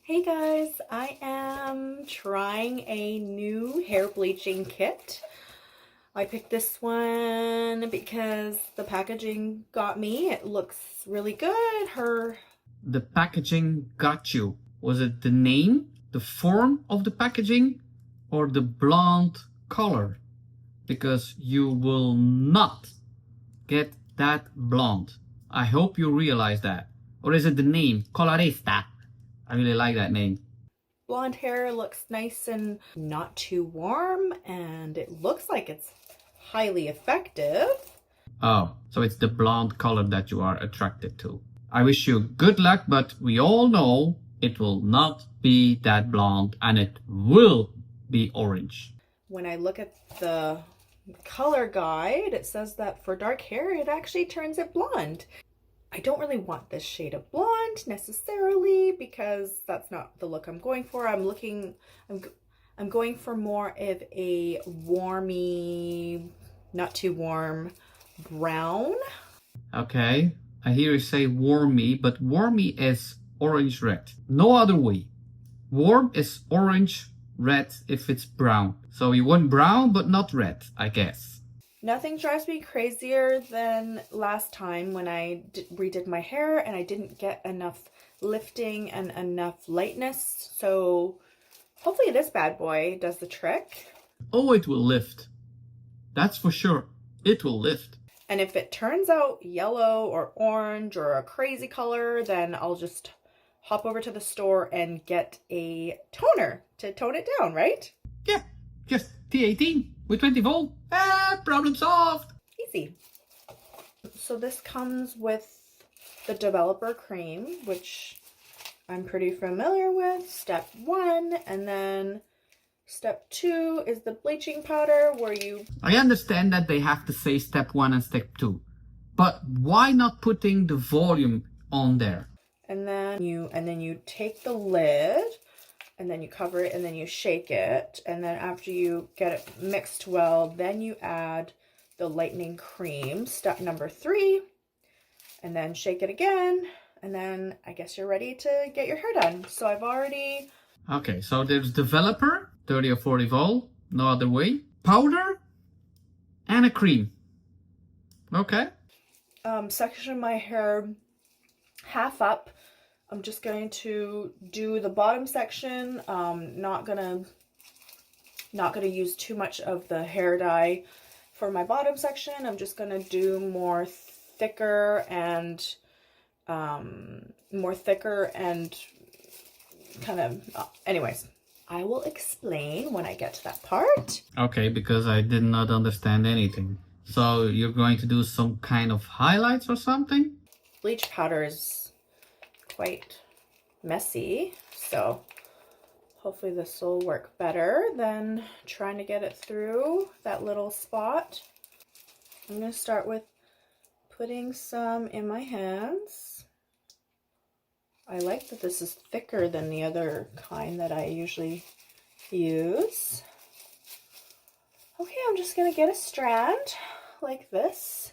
Hey guys, I am trying a new hair bleaching kit. I picked this one because the packaging got me. It looks really good. The packaging got you. Was it the name, the form of the packaging, or the blonde color? Because you will not get that blonde. I hope you realize that. Or is it the name, Colorista? I really like that name. Blonde hair looks nice and not too warm, and it looks like it's highly effective. Oh, so it's the blonde color that you are attracted to. I wish you good luck, but we all know it will not be that blonde and it will be orange. When I look at the color guide, it says that for dark hair, it actually turns it blonde. I don't really want this shade of blonde necessarily because that's not the look I'm going for. I'm going for more of a warmy, not too warm brown. Okay, I hear you say warmy, but warmy is orange red. No other way. Warm is orange red if it's brown. So you want brown but not red, I guess. Nothing drives me crazier than last time when I redid my hair and I didn't get enough lifting and enough lightness. So hopefully this bad boy does the trick. Oh, it will lift. That's for sure. It will lift. And if it turns out yellow or orange or a crazy color, then I'll just hop over to the store and get a toner to tone it down, right? Yeah, just T18 with 20 volt. Problem solved. Easy. So this comes with the developer cream, which I'm pretty familiar with, step 1, and then step 2 is the bleaching powder where I understand that they have to say step 1 and step 2, but why not putting the volume on there? And then you take the lid and then you cover it and then you shake it, and then after you get it mixed well, then you add the lightening cream, step number 3, and then shake it again, and then I guess you're ready to get your hair done. So I've already... Okay, so there's developer, 30 or 40 volt, no other way, powder, and a cream. Okay. Section my hair half up. I'm just going to do the bottom section. Not gonna use too much of the hair dye for my bottom section. I'm just gonna do more thicker and kind of, anyways, I will explain when I get to that part. Okay, because I did not understand anything. So you're going to do some kind of highlights or something? Bleach powder is quite messy, so hopefully this will work better than trying to get it through that little spot. I'm going to start with putting some in my hands. I like that this is thicker than the other kind that I usually use. Okay, I'm just going to get a strand like this,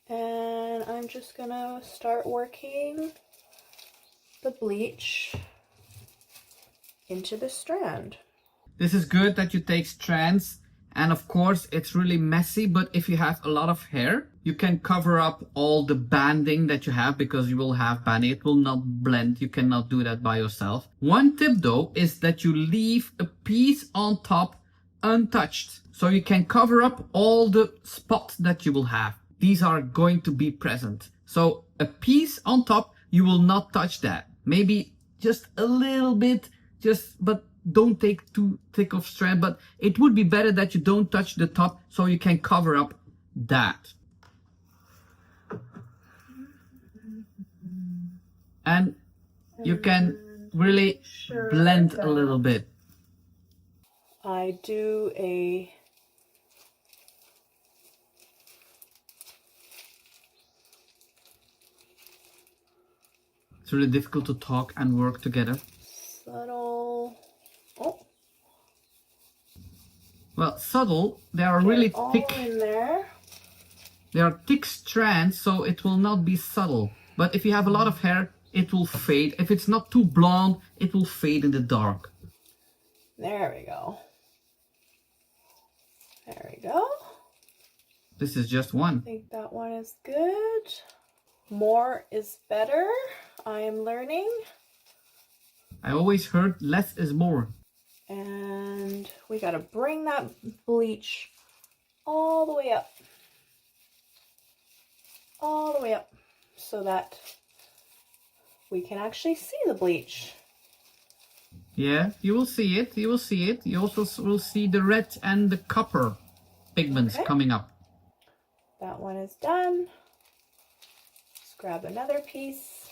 and I'm just going to start working the bleach into the strand. This is good that you take strands, and of course it's really messy, but if you have a lot of hair, you can cover up all the banding that you have because you will have banding. It will not blend. You cannot do that by yourself. One tip though is that you leave a piece on top untouched, so you can cover up all the spots that you will have. These are going to be present. So a piece on top, you will not touch that. Maybe just a little bit, but don't take too thick of strand, but it would be better that you don't touch the top so you can cover up that. And you can really blend a little bit. I do a It's really difficult to talk and work together. subtle, Well, subtle, they are really thick. in there. They are thick strands, so it will not be subtle. But if you have a lot of hair, it will fade. If it's not too blonde, it will fade in the dark. There we go. There we go. This is just I one. think that one is good. More is better. I am learning. I always heard less is more. And we got to bring that bleach all the way up. All the way up so that we can actually see the bleach. Yeah, you will see it. You will see it. You also will see the red and the copper pigments coming up. That one is done. Let's grab another piece.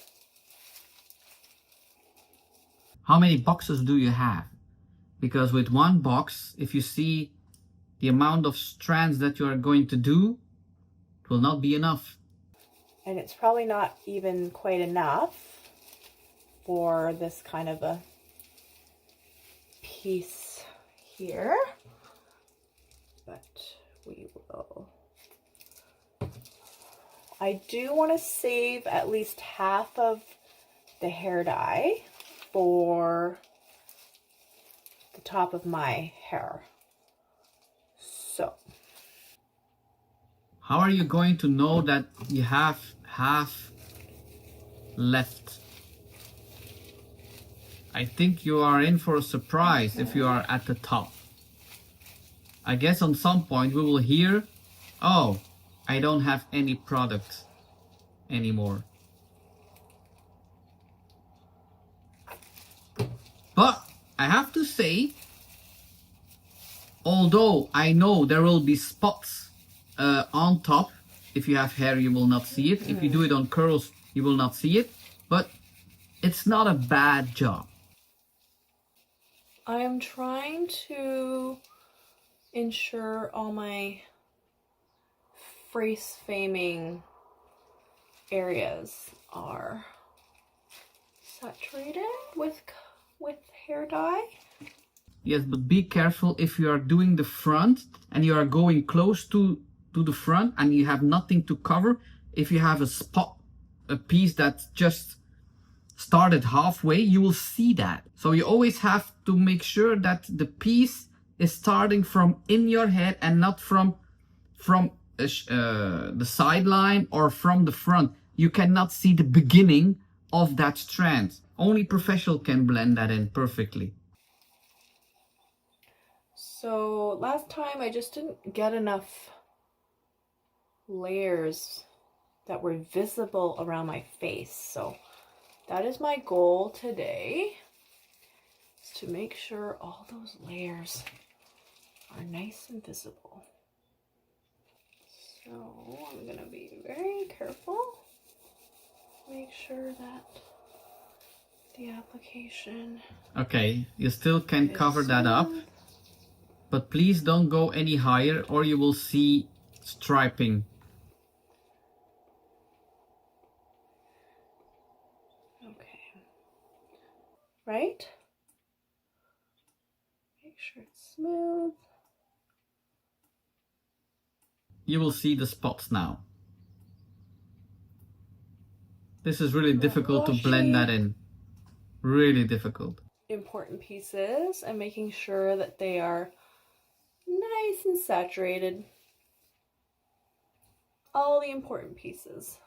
How many boxes do you have? Because with one box, if you see the amount of strands that you are going to do, it will not be enough. And it's probably not even quite enough for this kind of a piece here, but we will. I do want to save at least half of the hair dye for the top of my hair. So how are you going to know that you have half left? I think you are in for a surprise if you are at the top. I guess on some point we will hear, oh, I don't have any product anymore. But I have to say, although I know there will be spots on top, if you have hair you will not see it. If you do it on curls you will not see it. But it's not a bad job. I am trying to ensure all my face-faming areas are saturated with hair dye. Yes, but be careful if you are doing the front and you are going close to the front and you have nothing to cover. If you have a spot, a piece that just started halfway, you will see that. So you always have to make sure that the piece is starting from in your head and not from the sideline or from the front. You cannot see the beginning of that strand. Only professional can blend that in perfectly. So last time I just didn't get enough layers that were visible around my face. So that is my goal today, is to make sure all those layers are nice and visible. So I'm gonna be very careful. Make sure that the application. Okay, you still can cover that up, but please don't go any higher or you will see striping. Okay. Right? Make sure it's smooth. You will see the spots now. This is really difficult to blend that in. Really difficult. Important pieces and making sure that they are nice and saturated. All the important pieces.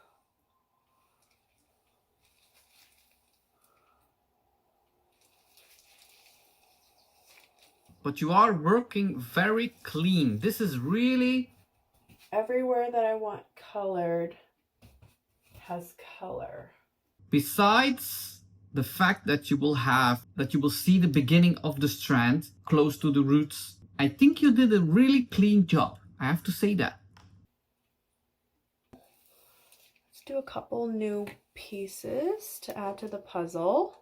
But you are working very clean. This is really... Everywhere that I want colored has color. Besides the fact that you will see the beginning of the strand close to the roots, I think you did a really clean job. I have to say that. Let's do a couple new pieces to add to the puzzle.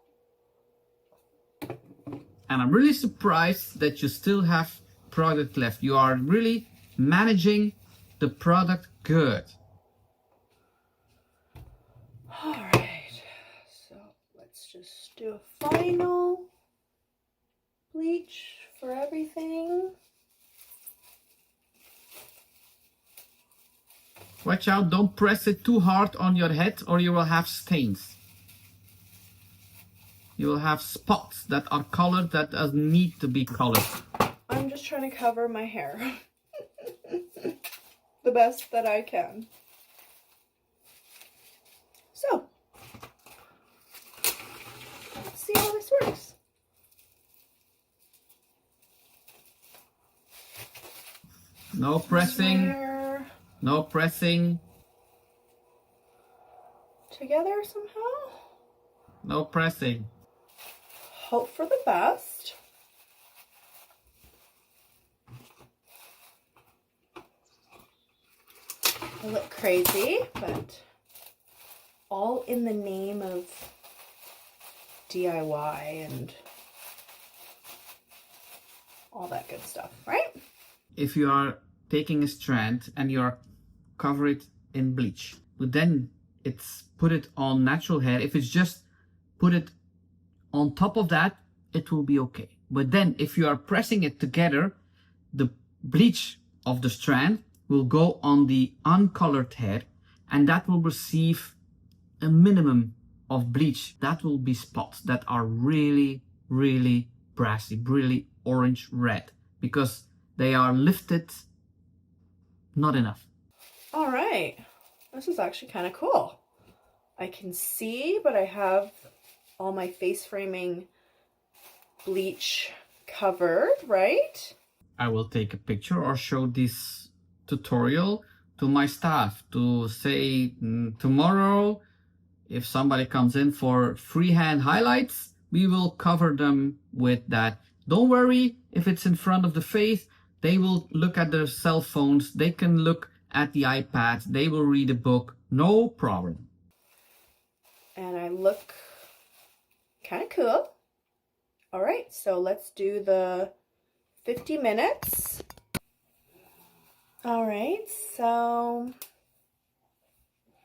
And I'm really surprised that you still have product left. You are really managing the product good. All right, so let's just do a final bleach for everything. Watch out, don't press it too hard on your head or you will have stains. You will have spots that are colored that doesn't need to be colored. I'm just trying to cover my hair the best that I can. So, let's see how this works. No pressing. No pressing. Together somehow. No pressing. Hope for the best. I look crazy, but all in the name of DIY and all that good stuff, right? If you are taking a strand and you are cover it in bleach, but then it's put it on natural hair, if it's just put it on top of that, it will be okay. But then if you are pressing it together, the bleach of the strand will go on the uncolored hair, and that will receive a minimum of bleach. That will be spots that are really, really brassy, really orange red, because they are lifted not enough. All right, this is actually kind of cool. I can see, but I have all my face framing bleach covered, right? I will take a picture or show this tutorial to my staff to say tomorrow, if somebody comes in for freehand highlights, we will cover them with that. Don't worry if it's in front of the face. They will look at their cell phones. They can look at the iPads. They will read a book. No problem. And I look kind of cool. All right, so let's do the 50 minutes. All right, so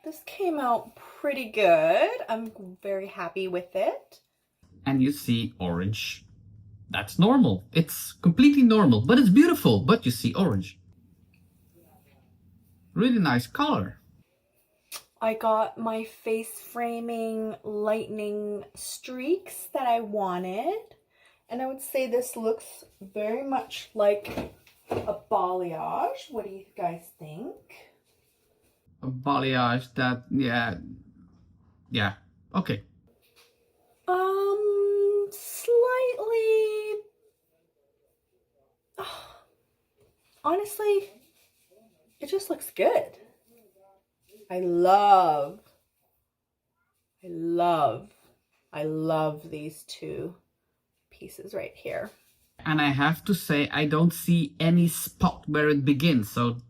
this came out pretty good. I'm very happy with it. And you see orange. That's normal. It's completely normal, but it's beautiful. But you see orange. Really nice color. I got my face framing lightening streaks that I wanted. And I would say this looks very much like a balayage. What do you guys think? A balayage that, yeah, okay. Slightly. Honestly, it just looks good. I love these two pieces right here. And I have to say, I don't see any spot where it begins, so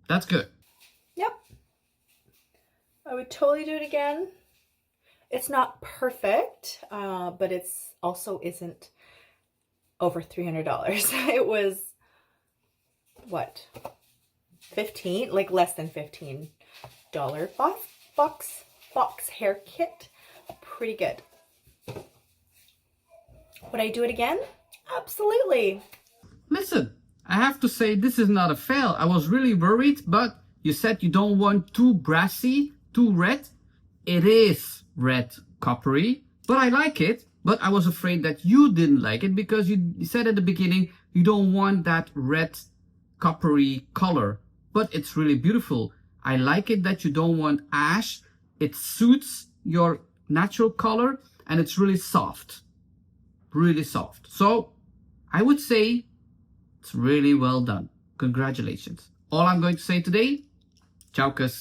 that's good. Yep. I would totally do it again. It's not perfect, but it's also isn't over $300. It was, what, 15? Like less than $15 box hair kit. Pretty good. Would I do it again? Absolutely. Listen, I have to say this is not a fail. I was really worried, but you said you don't want too brassy, too red. It is red coppery, but I like it. But I was afraid that you didn't like it because you said at the beginning you don't want that red coppery color. But it's really beautiful. I like it that you don't want ash. It suits your natural color and it's really soft. Really soft. So I would say it's really well done. Congratulations. All I'm going to say today, ciao, cuz.